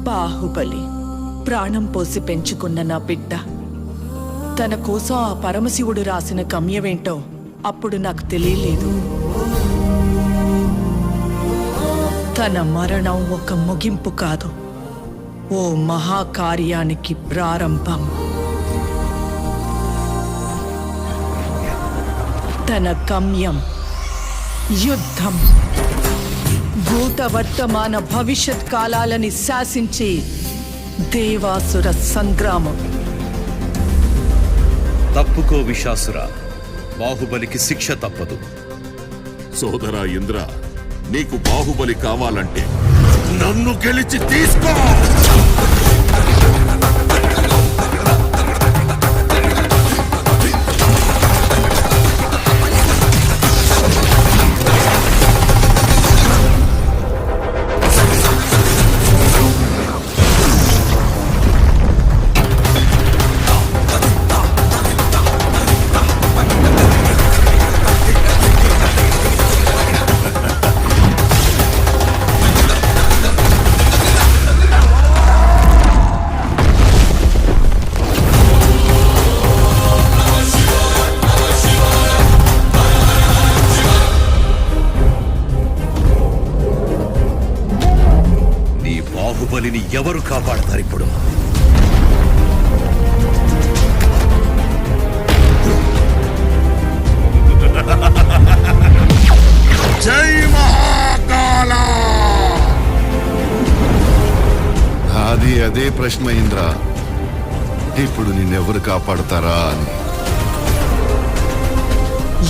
బాహుబలి ప్రాణం పోసి పెంచుకున్న నా బిడ్డ తన కోసం ఆ పరమశివుడు రాసిన గమ్యమేంటో అప్పుడు నాకు తెలియలేదు. తన మరణం ఒక ముగింపు కాదు, ఓ మహాకార్యానికి ప్రారంభం. తన గమ్యం యుద్ధం, భూత వర్తమాన భవిష్యత్ కాలాలని శాసించి దేవాసుర సంగ్రామం. తప్పుకో విశాసుర, బాహుబలికి శిక్ష తప్పదు. సోదరా ఇంద్ర, నీకు బాహుబలి కావాలంటే నన్ను గెలిచి తీసుకో. బాహుబలిని ఎవరు కాపాడతారు ఇప్పుడు? జై మహాకాల! అదే ప్రశ్న ఇంద్ర, ఇప్పుడు నిన్నెవరు కాపాడతారా అని.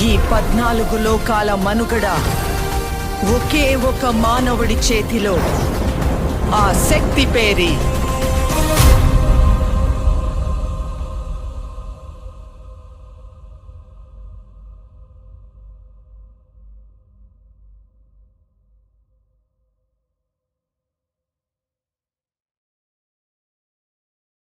ఈ 14 లోకాల మనుగడ ఒకే ఒక మానవుడి చేతిలో. ఆ శక్తి పేరి